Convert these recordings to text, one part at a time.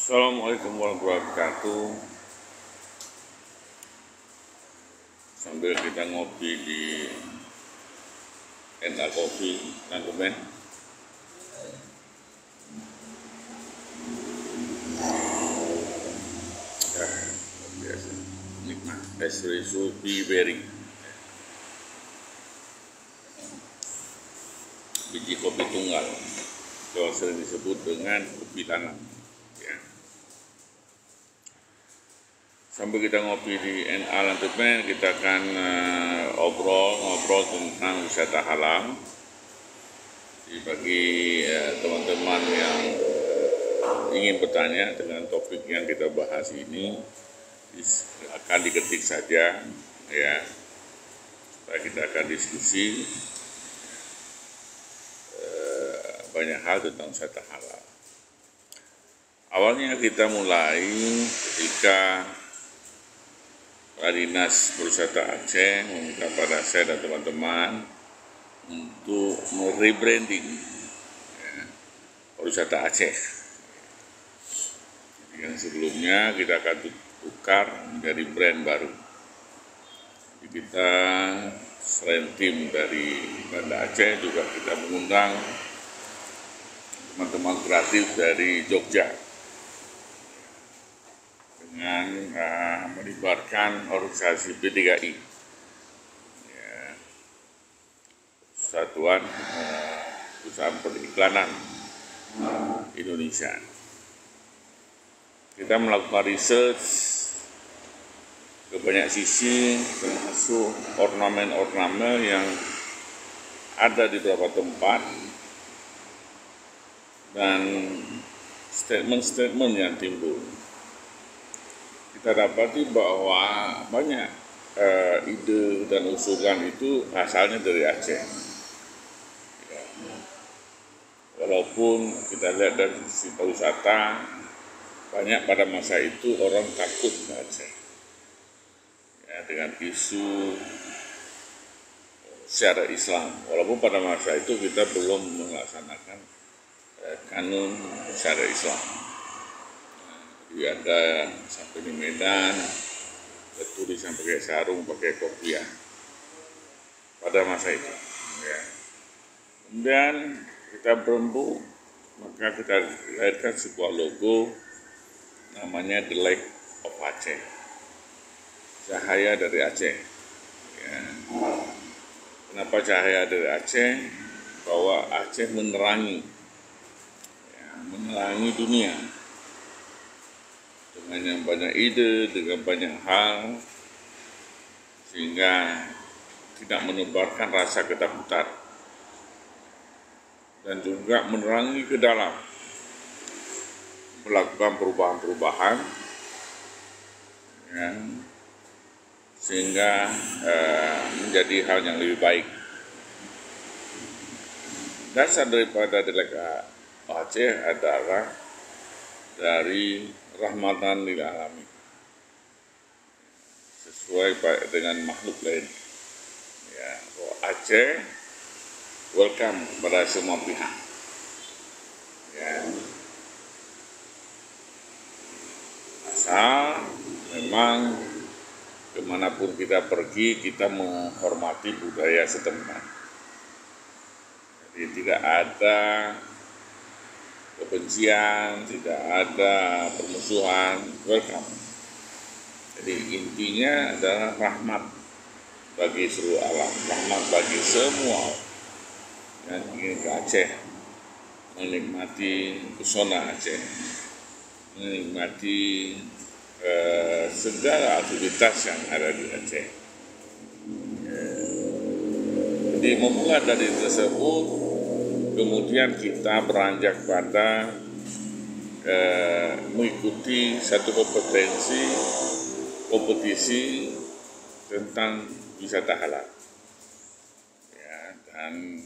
Assalamualaikum warahmatullahi wabarakatuh. Sambil kita ngopi di NA Coffee Nantumen. Biasa nikmat espresso berry, biji kopi tunggal, yang sering disebut dengan kopi tanam. Ya. Sambil kita ngopi di NA Nantumen, kita akan ngobrol tentang wisata halal. Bagi teman-teman yang ingin bertanya dengan topik yang kita bahas ini, akan diketik saja, ya, supaya kita akan diskusi banyak hal tentang wisata halal. Awalnya kita mulai ketika Dinas Pariwisata Aceh meminta pada saya dan teman-teman untuk merebranding pariwisata Aceh. Yang sebelumnya kita akan tukar menjadi brand baru. Jadi kita selain tim dari Banda Aceh juga kita mengundang teman-teman kreatif dari Jogja dengan melibatkan organisasi P3I, ya, Persatuan Perusahaan Periklanan Indonesia. Kita melakukan research ke banyak sisi, termasuk ornamen-ornamen yang ada di beberapa tempat dan statement-statement yang timbul. Kita dapati bahwa banyak ide dan usulan itu asalnya dari Aceh. Ya. Walaupun kita lihat dari sisi pariwisata, banyak pada masa itu orang takut ke Aceh, ya, dengan isu syariat Islam. Walaupun pada masa itu kita belum melaksanakan kanun syariat Islam. Jadi ada sampai di Medan, tulisan pakai sarung, pakai kopiah pada masa itu. Ya. Kemudian kita berembuk, maka kita lahirkan sebuah logo namanya The Light of Aceh, cahaya dari Aceh. Ya. Kenapa cahaya dari Aceh? Bahwa Aceh menerangi, ya, menerangi dunia dengan yang banyak ide, dengan banyak hal, sehingga tidak menebarkan rasa ketakutan dan juga menerangi ke dalam, melakukan perubahan-perubahan, ya, sehingga menjadi hal yang lebih baik. Dasar daripada delegasi Aceh adalah dari rahmatan lil alamin, sesuai dengan makhluk lain. Ya, Aceh welcome pada semua pihak. Ya. Asal memang kemanapun kita pergi, kita menghormati budaya setempat. Jadi tidak ada kebencian, tidak ada permusuhan, welcome. Jadi intinya adalah rahmat bagi seluruh alam, rahmat bagi semua yang ingin ke Aceh, menikmati pesona Aceh, menikmati segala aktivitas yang ada di Aceh. Jadi memulai dari tersebut, kemudian kita beranjak pada mengikuti satu kompetisi tentang wisata halal. Ya, dan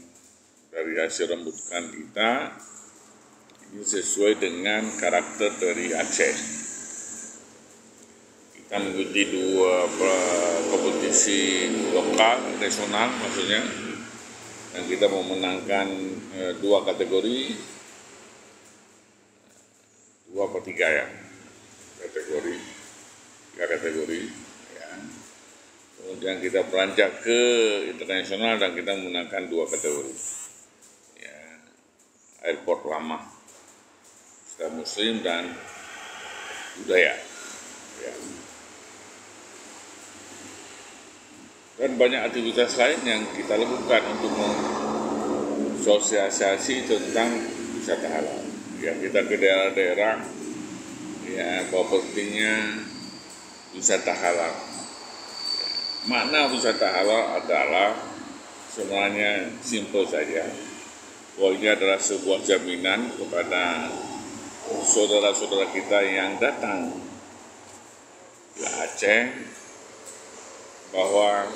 dari hasil rembukan kita ini sesuai dengan karakter dari Aceh. Kita mengikuti 2 kompetisi lokal, nasional maksudnya, dan kita memenangkan 2 kategori, 2 2 per 3 ya, tiga kategori ya. Kemudian kita beranjak ke internasional dan kita menggunakan 2 kategori ya, airport lama, Islam Muslim dan budaya ya. Dan banyak aktivitas lain yang kita lakukan untuk mensosialisasi tentang wisata halal. Ya, kita ke daerah-daerah ya, bahwa pentingnya wisata halal. Ya, makna wisata halal adalah sebenarnya simpel saja. Bahwa ini adalah sebuah jaminan kepada saudara-saudara kita yang datang ke Aceh bahwa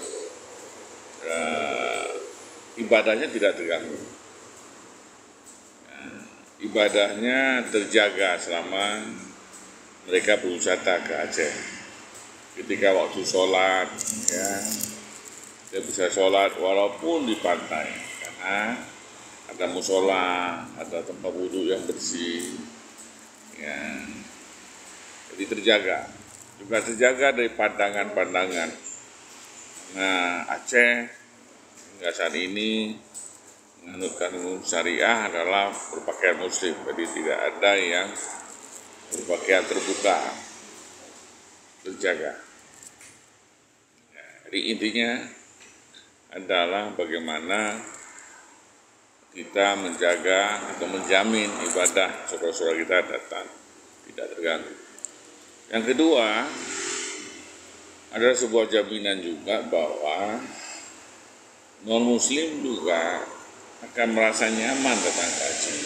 ibadahnya tidak terganggu. Ibadahnya terjaga selama mereka berwisata ke Aceh. Ketika waktu sholat, ya, dia bisa sholat walaupun di pantai, karena ada musola, ada tempat wudhu yang bersih, ya. Jadi terjaga, juga terjaga dari pandangan-pandangan. Nah, Aceh hingga saat ini menganutkan hukum syariah adalah berpakaian muslim, jadi tidak ada yang berpakaian terbuka, terjaga. Ya, jadi intinya adalah bagaimana kita menjaga atau menjamin ibadah saudara-saudara kita datang tidak terganggu. Yang kedua, ada sebuah jaminan juga bahwa non-muslim juga akan merasa nyaman datang ke Aceh.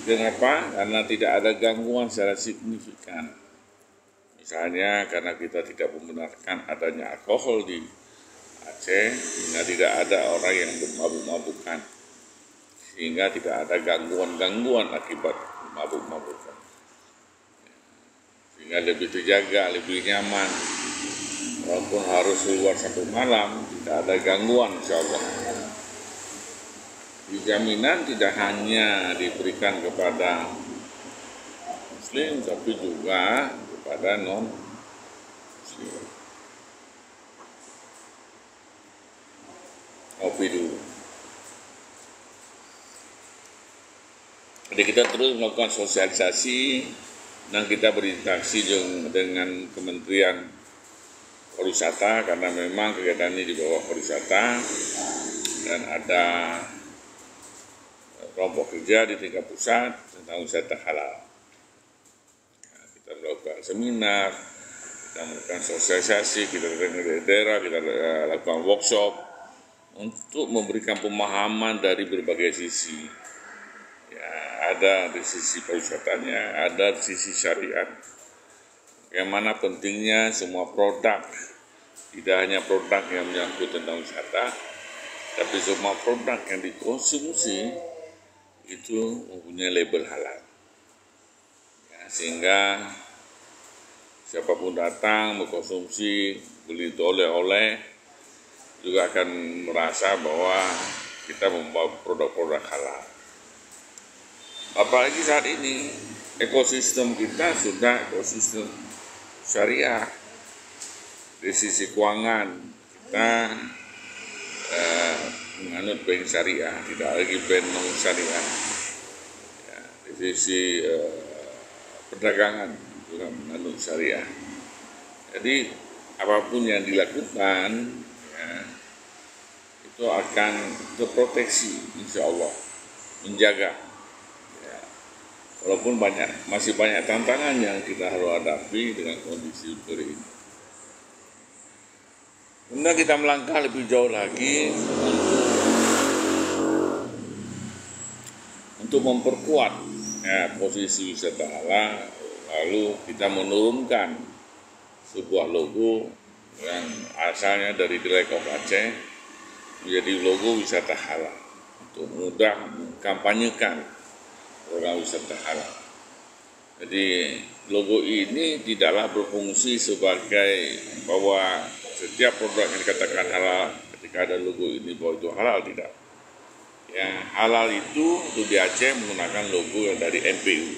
Kenapa? Karena tidak ada gangguan secara signifikan. Misalnya karena kita tidak membenarkan adanya alkohol di Aceh, sehingga tidak ada orang yang mabuk-mabukan, sehingga tidak ada gangguan-gangguan akibat mabuk-mabukan. Sehingga lebih terjaga, lebih nyaman. Walaupun harus keluar 1 malam, tidak ada gangguan insya Allah. Jaminan tidak hanya diberikan kepada muslim, tapi juga kepada non-muslim. Kopi dulu. Jadi kita terus melakukan sosialisasi dan kita berinteraksi dengan Kementerian Pariwisata, karena memang kegiatan ini di bawah pariwisata dan ada kelompok kerja di tingkat pusat tentang wisata halal. Ya, kita melakukan seminar, kita melakukan sosialisasi, kita datang ke daerah, kita lakukan workshop untuk memberikan pemahaman dari berbagai sisi. Ada di sisi pariwisatanya, ada di sisi syariat. Bagaimana pentingnya semua produk, tidak hanya produk yang menyangkut tentang wisata, tapi semua produk yang dikonsumsi itu mempunyai label halal. Ya, sehingga siapapun datang mengkonsumsi, beli oleh-oleh, juga akan merasa bahwa kita membawa produk-produk halal. Apalagi saat ini ekosistem kita sudah ekosistem syariah. Di sisi keuangan kita menganut bank syariah, tidak lagi bank non syariah. Ya, di sisi perdagangan juga menganut syariah. Jadi apapun yang dilakukan ya, itu akan terproteksi insya Allah, menjaga. Walaupun masih banyak tantangan yang kita harus hadapi dengan kondisi seperti ini. Kemudian kita melangkah lebih jauh lagi untuk memperkuat ya, posisi wisata halal, lalu kita menurunkan sebuah logo yang asalnya dari Direkop Aceh menjadi logo wisata halal untuk mudah mengkampanyekan program wisata halal. Jadi logo ini tidaklah berfungsi sebagai bahwa setiap produk yang dikatakan halal ketika ada logo ini bahwa itu halal, tidak. Ya, halal itu di Aceh menggunakan logo yang dari MPU.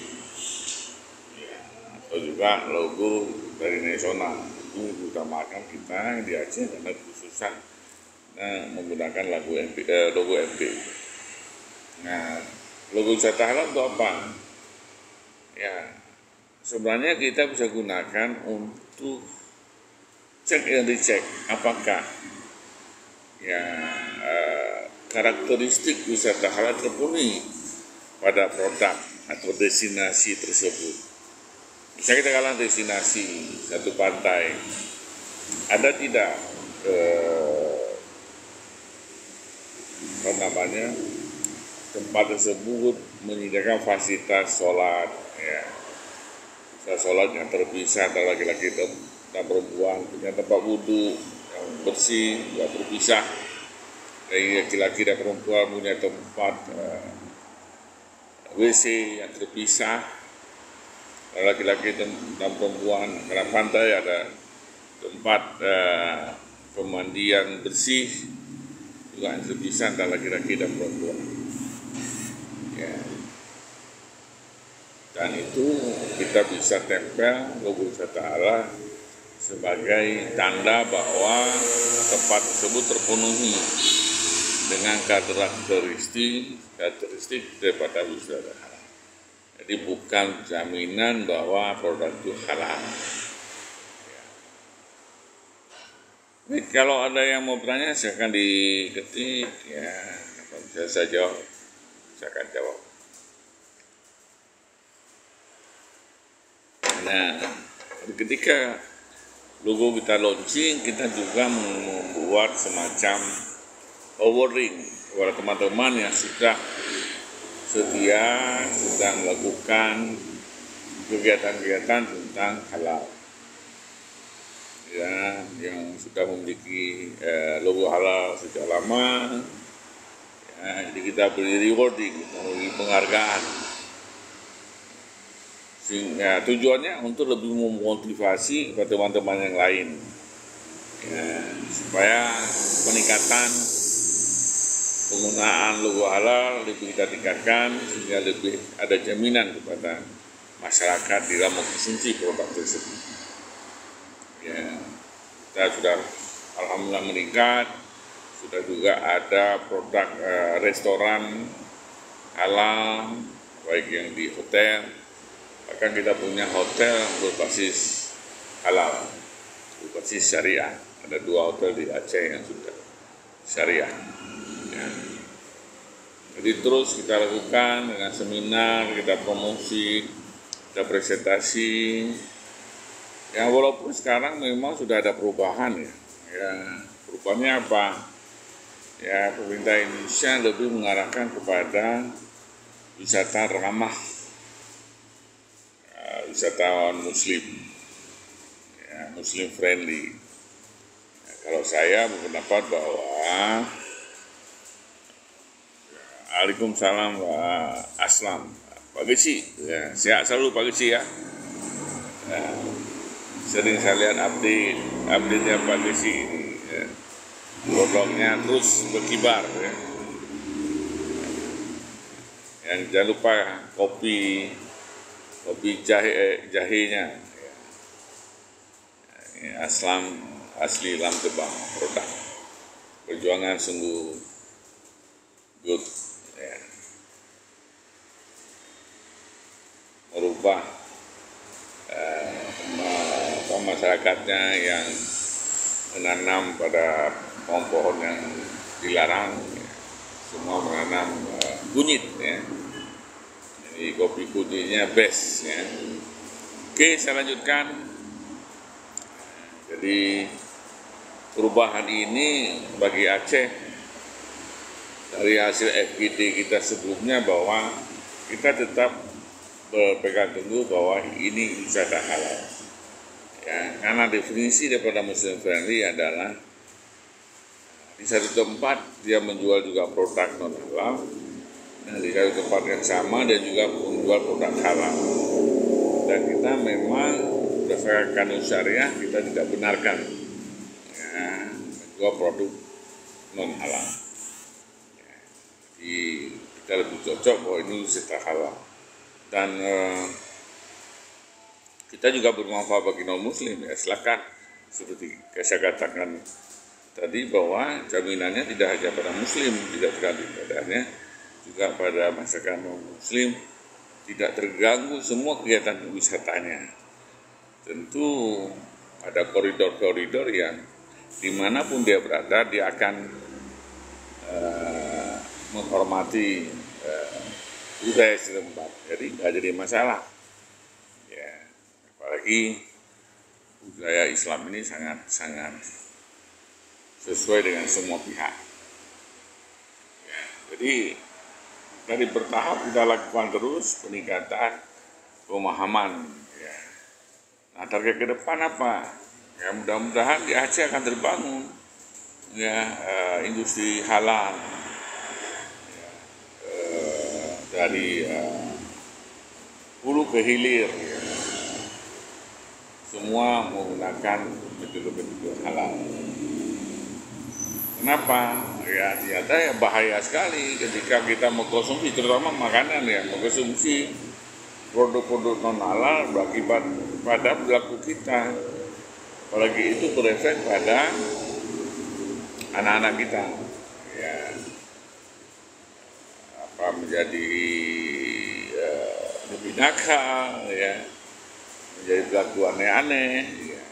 atau juga logo dari nasional. Itu utamakan kita di Aceh karena khususan menggunakan logo MB. Nah, logo wisata halal itu apa? Ya, sebenarnya kita bisa gunakan untuk cek dan dicek apakah ya karakteristik wisata halal terpenuhi pada produk atau destinasi tersebut. Misalnya kita katakan destinasi satu pantai, ada tidak tempat tersebut menyediakan fasilitas sholat, ya, sholat yang terpisah antara laki-laki dan perempuan, punya tempat wudhu yang bersih, yang terpisah. Dari laki-laki dan perempuan punya tempat WC yang terpisah. Laki-laki dan perempuan, karena pantai ada tempat pemandian bersih juga yang terpisah antara laki-laki dan perempuan. Ya. Dan itu kita bisa tempel logo wisata halal sebagai tanda bahwa tempat tersebut terpenuhi dengan karakteristik daripada wisata halal. Jadi bukan jaminan bahwa produk itu halal. Jadi kalau ada yang mau bertanya silakan diketik, ya kalau bisa saya jawab, saya akan jawab. Nah, ketika logo kita launching, kita juga membuat semacam awarding kepada teman-teman yang sudah setia, sudah melakukan kegiatan-kegiatan tentang halal. Ya, yang sudah memiliki logo halal sejak lama, ya, jadi kita beri rewarding, memberi penghargaan. Sehingga tujuannya untuk lebih memotivasi kepada teman-teman yang lain, ya, supaya peningkatan penggunaan logo halal lebih kita tingkatkan sehingga lebih ada jaminan kepada masyarakat dalam mengkonsumsi produk tersebut. Ya, kita sudah alhamdulillah meningkat, sudah juga ada produk restoran halal baik yang di hotel, bahkan kita punya hotel berbasis halal, berbasis syariah. Ada 2 hotel di Aceh yang sudah syariah. Ya. Jadi terus kita lakukan dengan seminar, kita promosi, kita presentasi. Ya walaupun sekarang memang sudah ada perubahan ya. Ya perubahannya apa? Ya pemerintah Indonesia lebih mengarahkan kepada wisata ramah wisatawan Muslim, ya, Muslim friendly. Ya, kalau saya berpendapat bahwa Waalaikumsalam wa aslam. Pak Gesi, ya, sehat selalu Pak Gesi ya. Ya. Sering saya lihat update-nya Pak Gesi ini, ya. Blognya terus berkibar, ya. Yang jangan lupa kopi jahenya, ya. Ya, asli lam tebang produk. Perjuangan sungguh good, ya. Merubah masyarakatnya yang menanam pada pohon-pohon yang dilarang, ya. Semua menanam kunyit, ya. Jadi kopi kunyitnya best, ya. Oke, saya lanjutkan. Jadi perubahan ini bagi Aceh dari hasil FGD kita sebelumnya bahwa kita tetap berpegang teguh bahwa ini wisata halal. Ya, karena definisi daripada Muslim friendly adalah di satu tempat dia menjual juga produk non halal, nah, di satu tempat yang sama dia juga menjual produk halal. Dan kita memang berdasarkan kanun syariah kita tidak benarkan, ya, menjual produk non halal. Ya, jadi kita lebih cocok bahwa ini wisata halal. Dan kita juga bermanfaat bagi non-muslim, ya silakan. Seperti saya katakan tadi bahwa jaminannya tidak hanya pada muslim, tidak tergantung padanya, juga pada masyarakat non-muslim, tidak terganggu semua kegiatan wisatanya. Tentu ada koridor-koridor yang dimanapun dia berada, dia akan menghormati budaya setempat, jadi nggak jadi masalah. Ya, apalagi budaya Islam ini sangat sesuai dengan semua pihak. Ya, jadi dari bertahap kita lakukan terus peningkatan pemahaman. Ya. Nah, target ke depan apa? Ya, mudah-mudahan di Aceh akan terbangun ya industri halal ya, dari hulu ke hilir. Ya. Semua menggunakan metode-metode halal. Kenapa? Ya ternyata ya bahaya sekali ketika kita mengkonsumsi, terutama makanan ya, mengkonsumsi produk-produk non halal berakibat pada perilaku kita. Apalagi itu berefek pada anak-anak kita. Ya, menjadi lebih nakal, ya, menjadi perilaku aneh-aneh. Ya.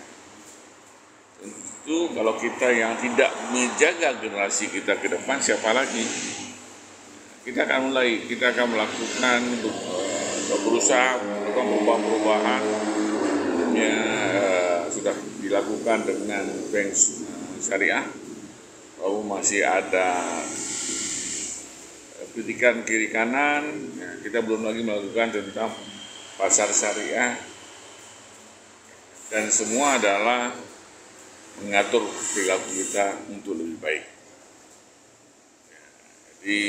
Tentu kalau kita yang tidak menjaga generasi kita ke depan, siapa lagi? Kita akan melakukan berusaha melakukan perubahan ya, sudah dilakukan dengan bank syariah, lalu masih ada kritikan kiri kanan, ya, kita belum lagi melakukan tentang pasar syariah, dan semua adalah mengatur perilaku kita untuk lebih baik. Jadi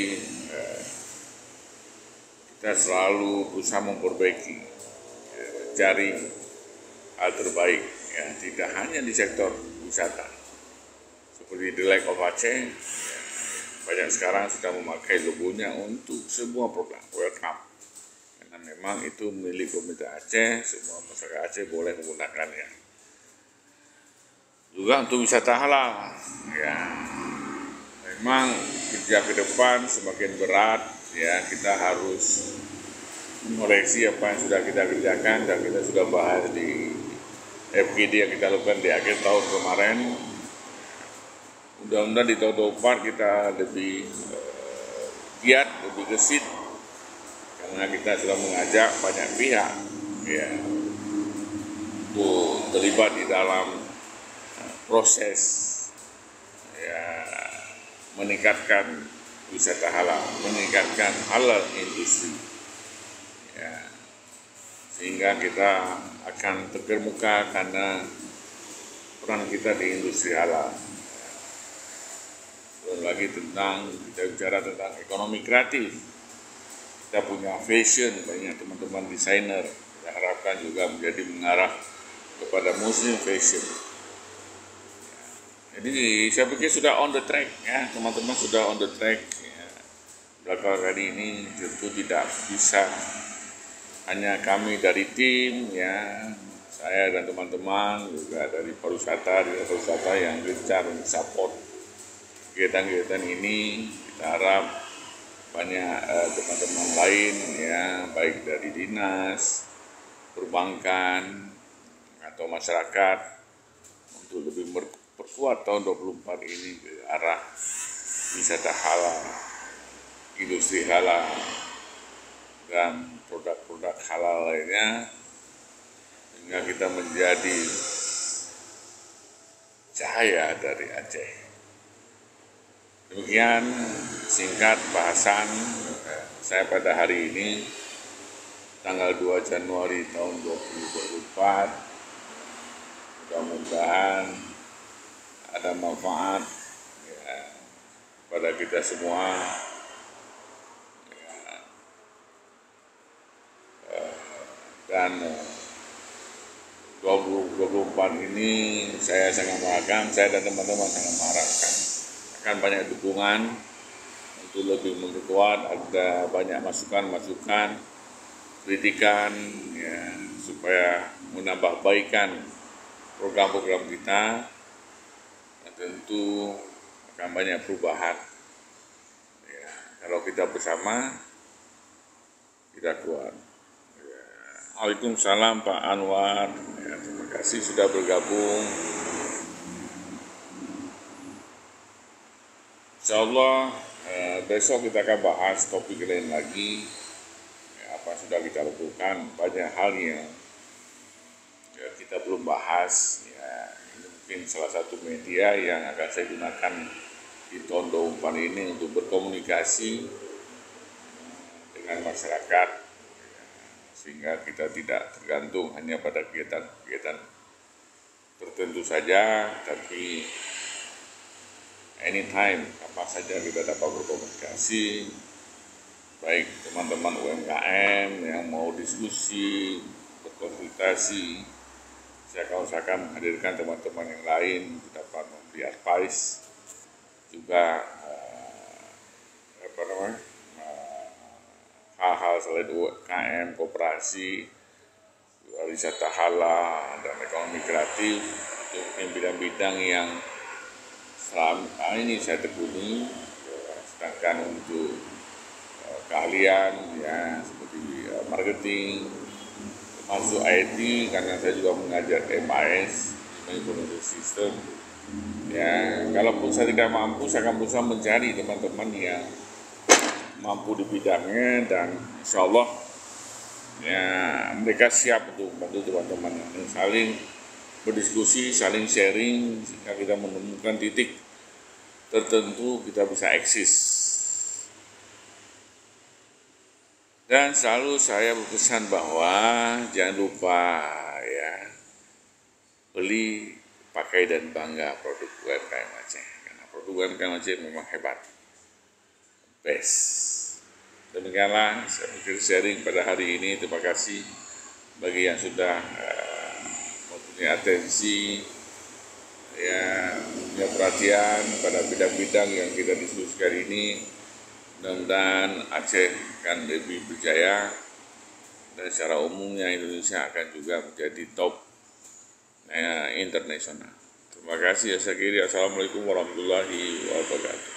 kita selalu berusaha memperbaiki, cari hal terbaik, ya, tidak hanya di sektor wisata. Seperti The Lake of Aceh, ya, banyak sekarang sudah memakai logonya untuk semua program welcome. Karena memang itu milik pemerintah Aceh, semua masyarakat Aceh boleh menggunakannya. Juga untuk wisata halal, ya, memang kerja ke depan semakin berat, ya, kita harus mengoreksi apa yang sudah kita kerjakan dan kita sudah bahas di FGD yang kita lakukan di akhir tahun kemarin. Mudah-mudahan di tahun depan kita lebih giat, lebih gesit, karena kita sudah mengajak banyak pihak, ya, untuk terlibat di dalam proses ya, meningkatkan wisata halal, meningkatkan halal industri, ya, sehingga kita akan terkemuka karena peran kita di industri halal. Belum lagi tentang kita bicara tentang ekonomi kreatif, kita punya fashion, banyak teman-teman desainer, kita harapkan juga menjadi mengarah kepada muslim fashion. Jadi saya pikir sudah on the track, ya, teman-teman sudah on the track. Ya. Belakang kali ini tentu tidak bisa hanya kami dari tim, ya, saya dan teman-teman juga dari pariwisata yang gencar support kegiatan-kegiatan ini. Kita harap banyak teman-teman lain, ya, baik dari dinas, perbankan atau masyarakat untuk lebih perkuat tahun 24 ini ke arah wisata halal, industri halal, dan produk-produk halal lainnya, sehingga kita menjadi cahaya dari Aceh. Demikian singkat bahasan saya pada hari ini, tanggal 2 Januari tahun 2024. Mudah-mudahan ada manfaat, ya, pada kita semua, ya, dan 2024 ini saya sangat mengharapkan, saya dan teman-teman sangat mengharapkan akan banyak dukungan untuk lebih memperkuat, ada banyak masukan-masukan, kritikan, ya, supaya menambah baikan program-program kita, dan tentu akan banyak perubahan. Ya, kalau kita bersama, kita kuat. Ya. Waalaikumsalam Pak Anwar. Ya, terima kasih sudah bergabung. Insya Allah besok kita akan bahas topik lain lagi. Ya, apa sudah kita lakukan, banyak hal yang ya, kita belum bahas. Ya, ini mungkin salah satu media yang akan saya gunakan di tahun 2024 ini untuk berkomunikasi dengan masyarakat, ya, sehingga kita tidak tergantung hanya pada kegiatan-kegiatan tertentu saja, tapi anytime, apa saja kita dapat berkomunikasi, baik teman-teman UMKM yang mau diskusi, berkonsultasi, saya akan usahakan menghadirkan teman-teman yang lain untuk dapat memberi advice, juga hal-hal selain UMKM, koperasi, wisata halal, dan ekonomi kreatif, untuk bidang-bidang yang selama ini saya tekuni. Sedangkan untuk keahlian ya seperti marketing, termasuk IT, karena saya juga mengajar MIS, Information System. Ya, kalaupun saya tidak mampu, saya akan berusaha mencari teman-teman yang mampu di bidangnya, dan insya Allah ya mereka siap untuk membantu teman-teman yang saling berdiskusi, saling sharing, sehingga kita menemukan titik tertentu kita bisa eksis. Dan selalu saya berpesan bahwa jangan lupa ya beli, pakai dan bangga produk UMKM Aceh, karena produk UMKM Aceh memang hebat, best. Demikianlah saya pikir sharing pada hari ini. Terima kasih bagi yang sudah mempunyai atensi, ya punya perhatian pada bidang-bidang yang kita diskusikan ini. Mudah-mudahan Aceh akan lebih berjaya, dan secara umumnya Indonesia akan juga menjadi top internasional. Terima kasih. Assalamualaikum warahmatullahi wabarakatuh.